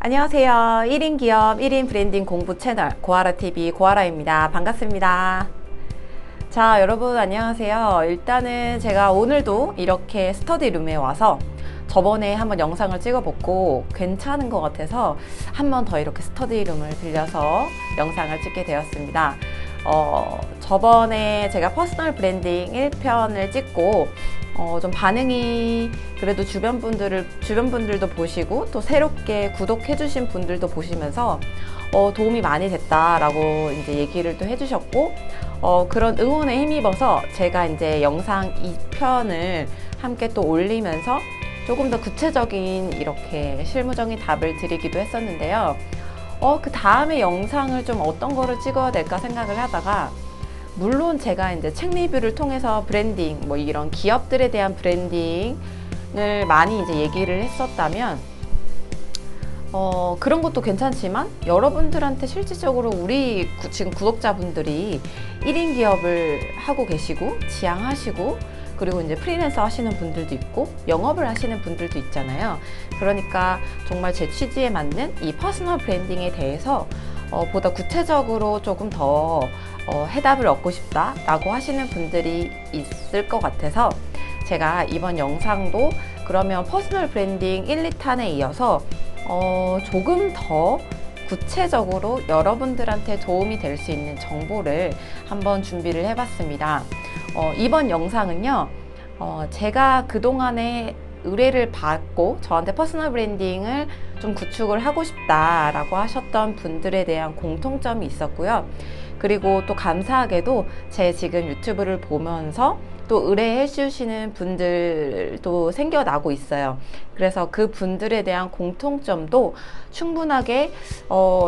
안녕하세요. 1인 기업 1인 브랜딩 공부 채널 고하라TV 고하라입니다. 반갑습니다. 자, 여러분 안녕하세요. 일단은 제가 오늘도 이렇게 스터디룸에 와서 저번에 한번 영상을 찍어봤고 괜찮은 것 같아서 한 번 더 이렇게 스터디룸을 빌려서 영상을 찍게 되었습니다. 저번에 제가 퍼스널 브랜딩 1편을 찍고 좀 반응이 그래도 주변 분들도 보시고 또 새롭게 구독해 주신 분들도 보시면서 도움이 많이 됐다라고 이제 얘기를 또 해주셨고 그런 응원에 힘입어서 제가 이제 영상 2편을 함께 또 올리면서 조금 더 구체적인 이렇게 실무적인 답을 드리기도 했었는데요. 그 다음에 영상을 좀 어떤 거를 찍어야 될까 생각을 하다가 물론 제가 이제 책 리뷰를 통해서 브랜딩, 뭐 이런 기업들에 대한 브랜딩을 많이 이제 얘기를 했었다면, 그런 것도 괜찮지만, 여러분들한테 실질적으로 우리 지금 구독자분들이 1인 기업을 하고 계시고, 지향하시고, 그리고 이제 프리랜서 하시는 분들도 있고, 영업을 하시는 분들도 있잖아요. 그러니까 정말 제 취지에 맞는 이 퍼스널 브랜딩에 대해서 보다 구체적으로 조금 더 해답을 얻고 싶다라고 하시는 분들이 있을 것 같아서 제가 이번 영상도 그러면 퍼스널 브랜딩 1, 2탄에 이어서 조금 더 구체적으로 여러분들한테 도움이 될 수 있는 정보를 한번 준비를 해봤습니다. 이번 영상은요, 제가 그동안에 의뢰를 받고 저한테 퍼스널 브랜딩을 좀 구축을 하고 싶다라고 하셨던 분들에 대한 공통점이 있었고요. 그리고 또 감사하게도 제 지금 유튜브를 보면서 또 의뢰해 주시는 분들도 생겨나고 있어요. 그래서 그 분들에 대한 공통점도 충분하게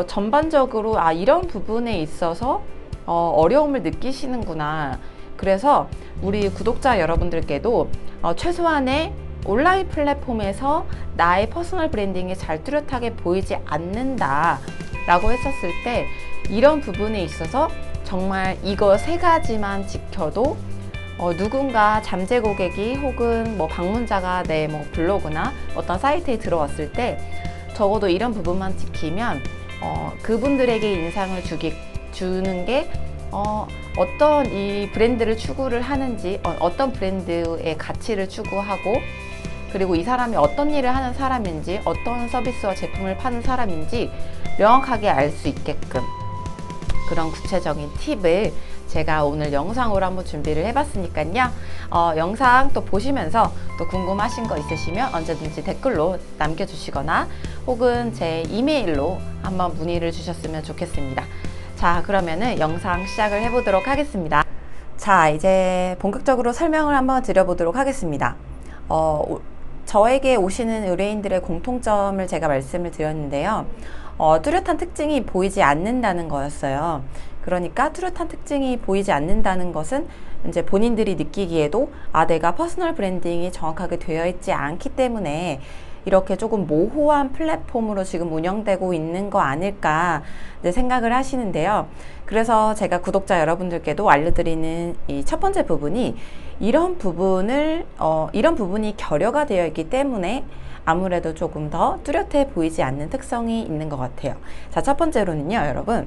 전반적으로 이런 부분에 있어서 어려움을 느끼시는구나. 그래서 우리 구독자 여러분들께도 최소한의 온라인 플랫폼에서 나의 퍼스널 브랜딩이 잘 뚜렷하게 보이지 않는다 라고 했었을 때 이런 부분에 있어서 정말 이거 세 가지만 지켜도 누군가 잠재 고객이 혹은 뭐 방문자가 내 뭐 블로그나 어떤 사이트에 들어왔을 때 적어도 이런 부분만 지키면 그분들에게 인상을 주는 게 어떤 이 브랜드를 추구를 하는지 어떤 브랜드의 가치를 추구하고 그리고 이 사람이 어떤 일을 하는 사람인지 어떤 서비스와 제품을 파는 사람인지 명확하게 알 수 있게끔 그런 구체적인 팁을 제가 오늘 영상으로 한번 준비를 해봤으니까요. 영상 또 보시면서 또 궁금하신 거 있으시면 언제든지 댓글로 남겨주시거나 혹은 제 이메일로 한번 문의를 주셨으면 좋겠습니다. 자, 그러면은 영상 시작을 해보도록 하겠습니다. 자, 이제 본격적으로 설명을 한번 드려보도록 하겠습니다. 저에게 오시는 의뢰인들의 공통점을 제가 말씀을 드렸는데요. 뚜렷한 특징이 보이지 않는다는 거였어요. 그러니까 뚜렷한 특징이 보이지 않는다는 것은 이제 본인들이 느끼기에도 내가 퍼스널 브랜딩이 정확하게 되어 있지 않기 때문에 이렇게 조금 모호한 플랫폼으로 지금 운영되고 있는 거 아닐까 생각을 하시는데요. 그래서 제가 구독자 여러분들께도 알려드리는 이 첫 번째 부분이 이런 부분이 결여가 되어 있기 때문에 아무래도 조금 더 뚜렷해 보이지 않는 특성이 있는 것 같아요. 자, 첫 번째로는요, 여러분.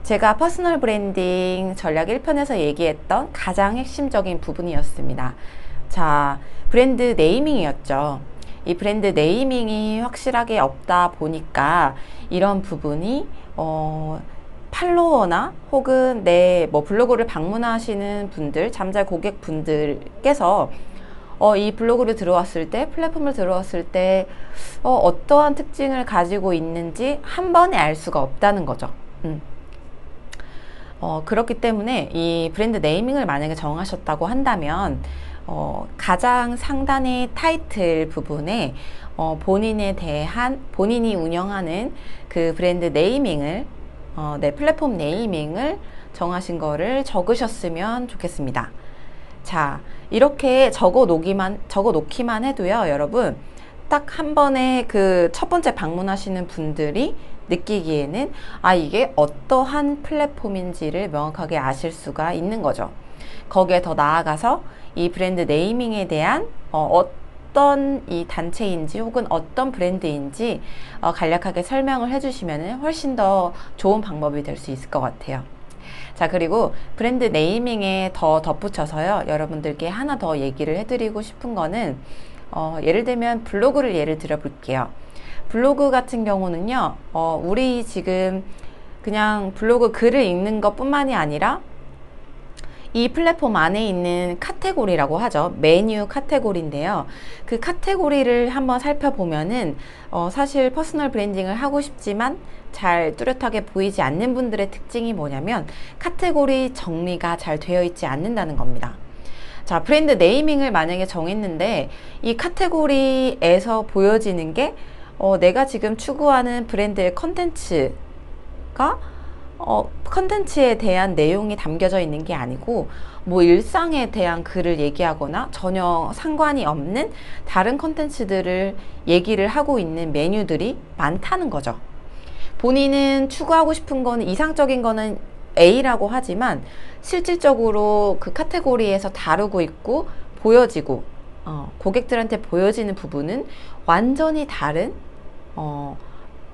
제가 퍼스널 브랜딩 전략 1편에서 얘기했던 가장 핵심적인 부분이었습니다. 자, 브랜드 네이밍이었죠. 이 브랜드 네이밍이 확실하게 없다 보니까 이런 부분이 팔로워나 혹은 내 블로그를 방문하시는 분들, 잠재 고객 분들께서 이 블로그를 들어왔을 때, 플랫폼을 들어왔을 때 어떠한 특징을 가지고 있는지 한 번에 알 수가 없다는 거죠. 그렇기 때문에 이 브랜드 네이밍을 만약에 정하셨다고 한다면 가장 상단의 타이틀 부분에 본인이 운영하는 그 브랜드 네이밍을 플랫폼 네이밍을 정하신 거를 적으셨으면 좋겠습니다. 자, 이렇게 적어 놓기만 해도요, 여러분, 딱 한 번에 그 첫 번째 방문하시는 분들이 느끼기에는 이게 어떠한 플랫폼인지를 명확하게 아실 수가 있는 거죠. 거기에 더 나아가서 이 브랜드 네이밍에 대한 어떤 이 단체인지 혹은 어떤 브랜드인지 간략하게 설명을 해주시면 훨씬 더 좋은 방법이 될 수 있을 것 같아요. 자, 그리고 브랜드 네이밍에 더 덧붙여서요, 여러분들께 하나 더 얘기를 해드리고 싶은 거는 예를 들면 블로그를 예를 들어 볼게요. 블로그 같은 경우는요, 우리 지금 그냥 블로그 글을 읽는 것 뿐만이 아니라 이 플랫폼 안에 있는 카테고리라고 하죠. 메뉴 카테고리인데요. 그 카테고리를 한번 살펴보면은 사실 퍼스널 브랜딩을 하고 싶지만 잘 뚜렷하게 보이지 않는 분들의 특징이 뭐냐면 카테고리 정리가 잘 되어 있지 않는다는 겁니다. 자, 브랜드 네이밍을 만약에 정했는데 이 카테고리에서 보여지는 게 내가 지금 추구하는 브랜드의 컨텐츠가 컨텐츠에 대한 내용이 담겨져 있는 게 아니고 뭐 일상에 대한 글을 얘기하거나 전혀 상관이 없는 다른 컨텐츠들을 얘기를 하고 있는 메뉴들이 많다는 거죠. 본인은 추구하고 싶은 거는 이상적인 거는 A라고 하지만 실질적으로 그 카테고리에서 다루고 있고 보여지고 고객들한테 보여지는 부분은 완전히 다른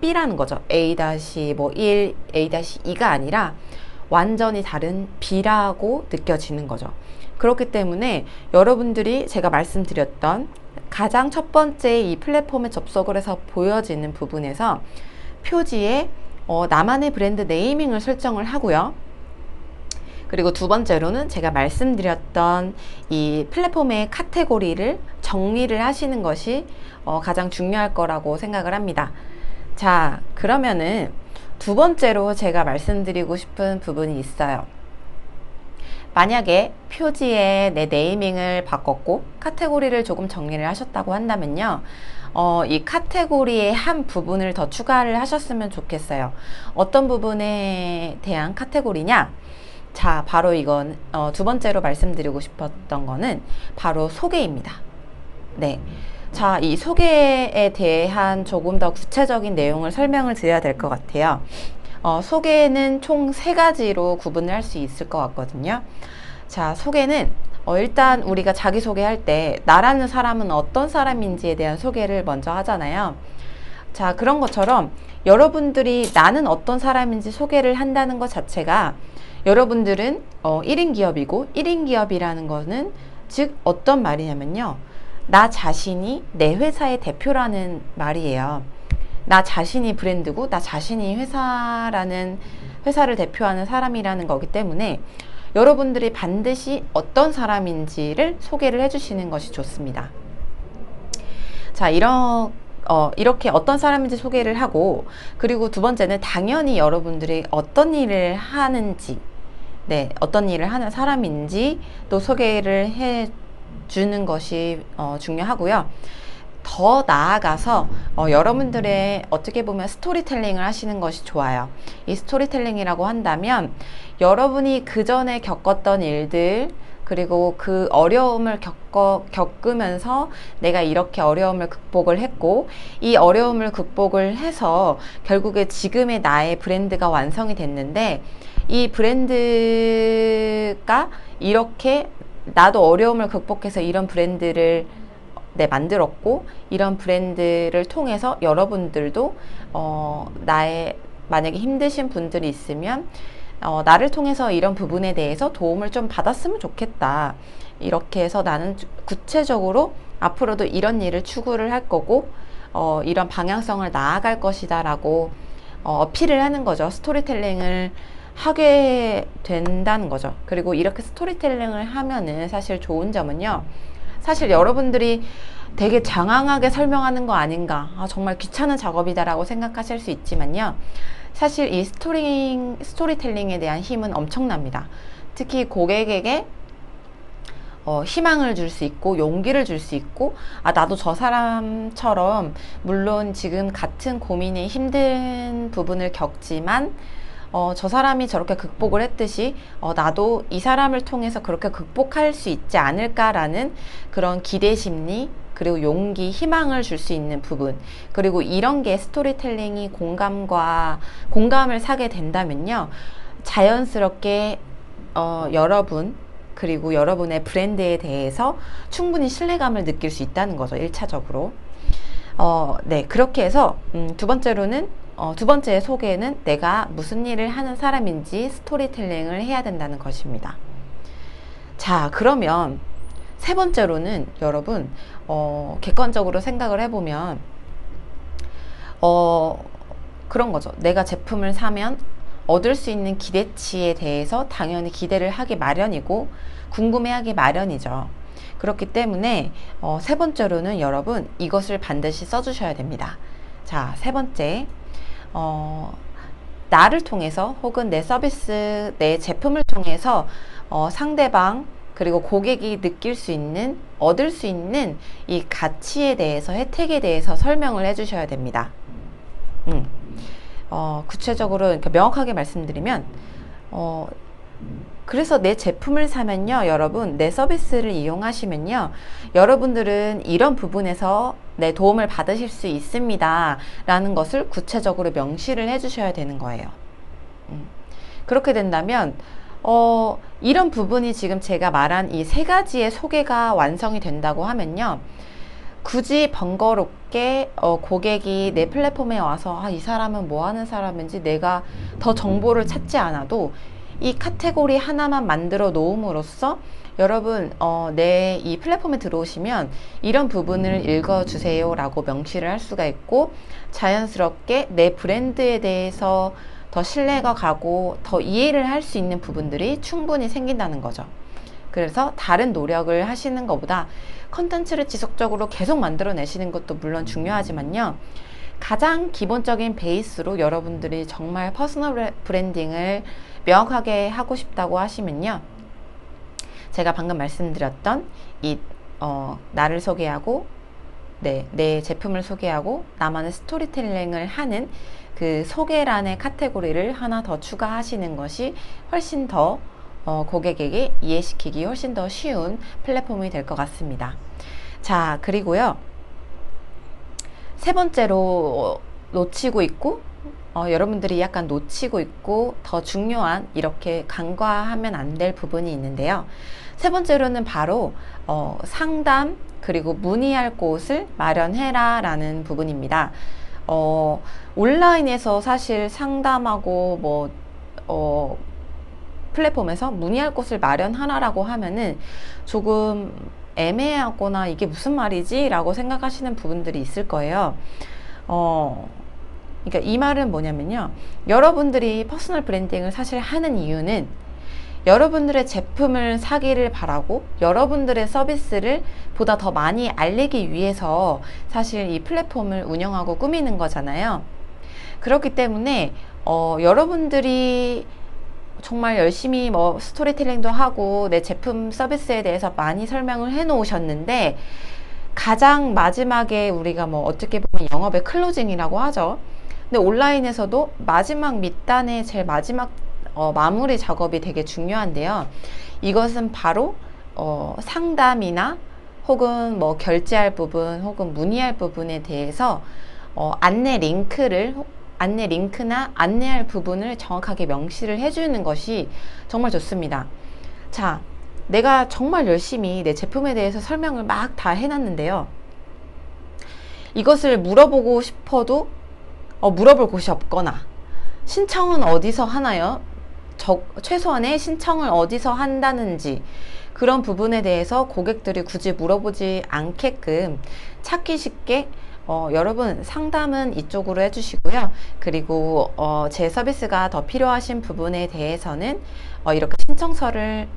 B라는 거죠. A-1, A-2가 아니라 완전히 다른 B라고 느껴지는 거죠. 그렇기 때문에 여러분들이 제가 말씀드렸던 가장 첫 번째 이 플랫폼에 접속을 해서 보여지는 부분에서 표지에 나만의 브랜드 네이밍을 설정을 하고요. 그리고 두 번째로는 제가 말씀드렸던 이 플랫폼의 카테고리를 정리를 하시는 것이 가장 중요할 거라고 생각을 합니다. 자, 그러면은 두 번째로 제가 말씀드리고 싶은 부분이 있어요. 만약에 표지에 내 네이밍을 바꿨고 카테고리를 조금 정리를 하셨다고 한다면요, 이 카테고리의 한 부분을 더 추가를 하셨으면 좋겠어요. 어떤 부분에 대한 카테고리냐? 자, 바로 이건 두 번째로 말씀드리고 싶었던 거는 바로 소개입니다. 네. 자, 이 소개에 대한 조금 더 구체적인 내용을 설명을 드려야 될 것 같아요. 소개는 총 3가지로 구분을 할 수 있을 것 같거든요. 자, 소개는 일단 우리가 자기소개할 때 나라는 사람은 어떤 사람인지에 대한 소개를 먼저 하잖아요. 자, 그런 것처럼 여러분들이 나는 어떤 사람인지 소개를 한다는 것 자체가 여러분들은 1인 기업이고 1인 기업이라는 거는 즉 어떤 말이냐면요, 나 자신이 내 회사의 대표라는 말이에요. 나 자신이 브랜드고 나 자신이 회사를 대표하는 사람이라는 거기 때문에 여러분들이 반드시 어떤 사람인지를 소개를 해주시는 것이 좋습니다. 자, 이렇게 어떤 사람인지 소개를 하고, 그리고 두 번째는 당연히 여러분들이 어떤 일을 하는지, 어떤 일을 하는 사람인지 또 소개를 해 주는 것이 중요하고요. 더 나아가서 여러분들의 어떻게 보면 스토리텔링을 하시는 것이 좋아요. 이 스토리텔링이라고 한다면 여러분이 그 전에 겪었던 일들, 그리고 그 어려움을 겪으면서 내가 이렇게 어려움을 극복을 했고 이 어려움을 극복을 해서 결국에 지금의 나의 브랜드가 완성이 됐는데, 이 브랜드가 이렇게 나도 어려움을 극복해서 이런 브랜드를 만들었고, 이런 브랜드를 통해서 여러분들도 나의 만약에 힘드신 분들이 있으면 나를 통해서 이런 부분에 대해서 도움을 좀 받았으면 좋겠다. 이렇게 해서 나는 구체적으로 앞으로도 이런 일을 추구를 할 거고 이런 방향성을 나아갈 것이다 라고 어필을 하는 거죠. 스토리텔링을 하게 된다는 거죠. 그리고 이렇게 스토리텔링을 하면은 사실 좋은 점은요, 사실 여러분들이 되게 장황하게 설명하는 거 아닌가, 정말 귀찮은 작업이다 라고 생각하실 수 있지만요, 사실 이 스토리텔링에 대한 힘은 엄청납니다. 특히 고객에게 희망을 줄 수 있고 용기를 줄 수 있고, 나도 저 사람처럼 물론 지금 같은 고민이 힘든 부분을 겪지만 저 사람이 저렇게 극복을 했듯이 나도 이 사람을 통해서 그렇게 극복할 수 있지 않을까라는 그런 기대 심리, 그리고 용기, 희망을 줄 수 있는 부분, 그리고 이런 게 스토리텔링이 공감을 사게 된다면요, 자연스럽게 여러분 그리고 여러분의 브랜드에 대해서 충분히 신뢰감을 느낄 수 있다는 거죠. 1차적으로. 네, 그렇게 해서 두 번째로는 두 번째 소개는 내가 무슨 일을 하는 사람인지 스토리텔링을 해야 된다는 것입니다. 자, 그러면 세 번째로는 여러분 객관적으로 생각을 해보면 그런 거죠. 내가 제품을 사면 얻을 수 있는 기대치에 대해서 당연히 기대를 하기 마련이고 궁금해하기 마련이죠. 그렇기 때문에 세 번째로는 여러분 이것을 반드시 써주셔야 됩니다. 자, 세 번째, 나를 통해서 혹은 내 서비스, 내 제품을 통해서 상대방 그리고 고객이 느낄 수 있는, 얻을 수 있는 이 가치에 대해서, 혜택에 대해서 설명을 해주셔야 됩니다. 구체적으로 그러니까 명확하게 말씀드리면 그래서 내 제품을 사면요, 여러분, 내 서비스를 이용하시면요, 여러분들은 이런 부분에서 내 도움을 받으실 수 있습니다 라는 것을 구체적으로 명시를 해 주셔야 되는 거예요. 그렇게 된다면 이런 부분이 지금 제가 말한 이 세 가지의 소개가 완성이 된다고 하면요, 굳이 번거롭게 고객이 내 플랫폼에 와서 이 사람은 뭐 하는 사람인지 내가 더 정보를 찾지 않아도 이 카테고리 하나만 만들어 놓음으로써 여러분 내 이 플랫폼에 들어오시면 이런 부분을 읽어주세요 라고 명시를 할 수가 있고, 자연스럽게 내 브랜드에 대해서 더 신뢰가 가고 더 이해를 할 수 있는 부분들이 충분히 생긴다는 거죠. 그래서 다른 노력을 하시는 것보다 컨텐츠를 지속적으로 계속 만들어내시는 것도 물론 중요하지만요, 가장 기본적인 베이스로 여러분들이 정말 퍼스널 브랜딩을 명확하게 하고 싶다고 하시면요, 제가 방금 말씀드렸던 이 나를 소개하고 내 제품을 소개하고 나만의 스토리텔링을 하는 그 소개란의 카테고리를 하나 더 추가하시는 것이 훨씬 더 고객에게 이해시키기 훨씬 더 쉬운 플랫폼이 될 것 같습니다. 자, 그리고요, 세 번째로 놓치고 있고 여러분들이 약간 놓치고 있고 더 중요한, 이렇게 간과하면 안 될 부분이 있는데요. 세 번째로는 바로 상담 그리고 문의할 곳을 마련해라 라는 부분입니다. 온라인에서 사실 상담하고 플랫폼에서 문의할 곳을 마련하라고 하면은 조금 애매하거나 이게 무슨 말이지? 라고 생각하시는 부분들이 있을 거예요. 그러니까 이 말은 뭐냐면요, 여러분들이 퍼스널 브랜딩을 사실 하는 이유는 여러분들의 제품을 사기를 바라고 여러분들의 서비스를 보다 더 많이 알리기 위해서 사실 이 플랫폼을 운영하고 꾸미는 거잖아요. 그렇기 때문에 여러분들이 정말 열심히 스토리텔링도 하고 내 제품 서비스에 대해서 많이 설명을 해 놓으셨는데, 가장 마지막에 우리가 어떻게 보면 영업의 클로징이라고 하죠. 근데 온라인에서도 마지막 밑단의 제일 마지막 마무리 작업이 되게 중요한데요. 이것은 바로 상담이나 혹은 결제할 부분 혹은 문의할 부분에 대해서 안내 링크나 안내할 부분을 정확하게 명시를 해주는 것이 정말 좋습니다. 자, 내가 정말 열심히 내 제품에 대해서 설명을 막 다 해놨는데요, 이것을 물어보고 싶어도 물어볼 곳이 없거나, 신청은 어디서 하나요? 최소한의 신청을 어디서 한다는지 그런 부분에 대해서 고객들이 굳이 물어보지 않게끔 찾기 쉽게 여러분 상담은 이쪽으로 해주시고요. 그리고 제 서비스가 더 필요하신 부분에 대해서는 이렇게 신청서를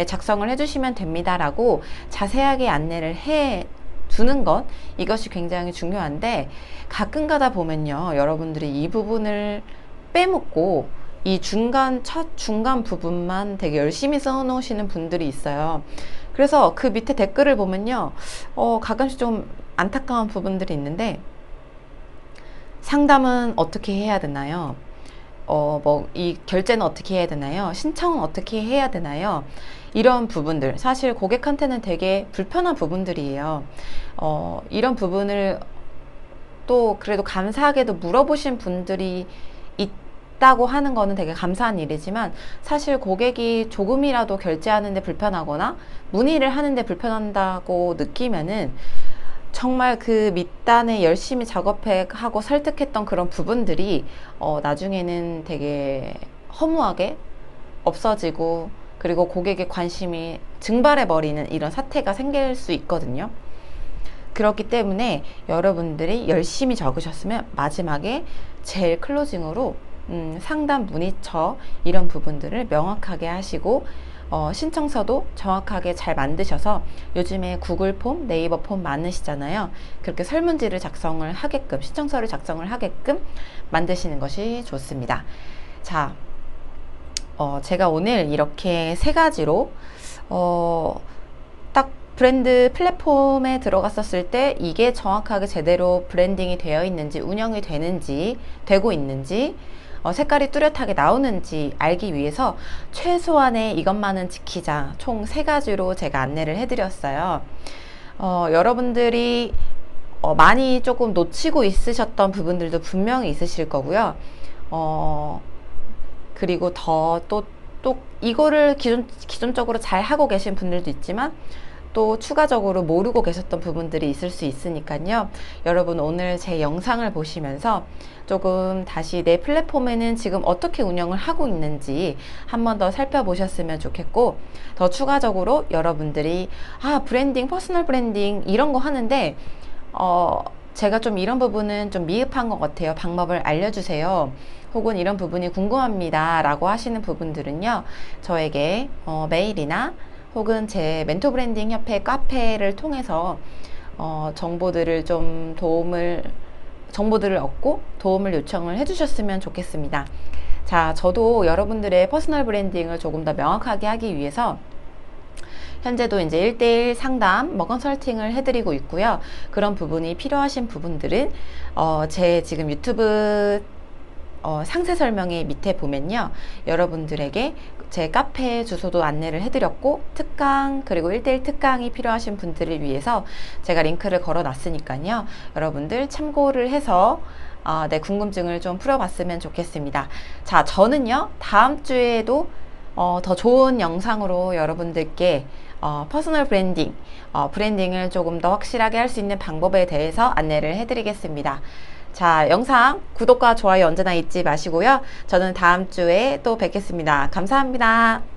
작성을 해주시면 됩니다 라고 자세하게 안내를 해 두는 것, 이것이 굉장히 중요한데, 가끔 가다 보면요, 여러분들이 이 부분을 빼먹고 이 첫 중간 부분만 되게 열심히 써 놓으시는 분들이 있어요. 그래서 그 밑에 댓글을 보면요, 가끔씩 좀 안타까운 부분들이 있는데, 상담은 어떻게 해야 되나요? 이 결제는 어떻게 해야 되나요? 신청은 어떻게 해야 되나요? 이런 부분들, 사실 고객한테는 되게 불편한 부분들이에요. 이런 부분을 또 그래도 감사하게도 물어보신 분들이 있다고 하는 거는 되게 감사한 일이지만 사실 고객이 조금이라도 결제하는데 불편하거나 문의를 하는데 불편한다고 느끼면은 정말 그 밑단에 열심히 작업하고 설득했던 그런 부분들이 나중에는 되게 허무하게 없어지고 그리고 고객의 관심이 증발해버리는 이런 사태가 생길 수 있거든요. 그렇기 때문에 여러분들이 열심히 적으셨으면 마지막에 제일 클로징으로 상담 문의처 이런 부분들을 명확하게 하시고 신청서도 정확하게 잘 만드셔서 요즘에 구글 폼, 네이버 폼 많으시잖아요. 그렇게 설문지를 작성을 하게끔 신청서를 작성을 하게끔 만드시는 것이 좋습니다. 자, 제가 오늘 이렇게 세 가지로 딱 브랜드 플랫폼에 들어갔었을 때 이게 정확하게 제대로 브랜딩이 되어 있는지 운영이 되고 있는지 색깔이 뚜렷하게 나오는지 알기 위해서 최소한의 이것만은 지키자 총 세 가지로 제가 안내를 해드렸어요. 여러분들이 많이 조금 놓치고 있으셨던 부분들도 분명히 있으실 거고요. 그리고 또 이거를 기존적으로 잘 하고 계신 분들도 있지만 또 추가적으로 모르고 계셨던 부분들이 있을 수 있으니까요. 여러분 오늘 제 영상을 보시면서 조금 다시 내 플랫폼에는 지금 어떻게 운영을 하고 있는지 한 번 더 살펴보셨으면 좋겠고, 더 추가적으로 여러분들이 브랜딩, 퍼스널 브랜딩 이런 거 하는데 제가 좀 이런 부분은 좀 미흡한 것 같아요. 방법을 알려주세요. 혹은 이런 부분이 궁금합니다 라고 하시는 부분들은요, 저에게 메일이나 혹은 제 멘토 브랜딩 협회 카페를 통해서 정보들을 얻고 도움을 요청을 해주셨으면 좋겠습니다. 자, 저도 여러분들의 퍼스널 브랜딩을 조금 더 명확하게 하기 위해서 현재도 이제 1대1 상담, 컨설팅을 해드리고 있고요. 그런 부분이 필요하신 부분들은 제 지금 유튜브 상세 설명의 밑에 보면요, 여러분들에게 제 카페 주소도 안내를 해드렸고, 특강 그리고 1대1 특강이 필요하신 분들을 위해서 제가 링크를 걸어 놨으니까요, 여러분들 참고를 해서 내 궁금증을 좀 풀어봤으면 좋겠습니다. 자, 저는요 다음 주에도 더 좋은 영상으로 여러분들께 퍼스널 브랜딩, 브랜딩을 조금 더 확실하게 할 수 있는 방법에 대해서 안내를 해드리겠습니다. 자, 영상 구독과 좋아요 언제나 잊지 마시고요. 저는 다음 주에 또 뵙겠습니다. 감사합니다.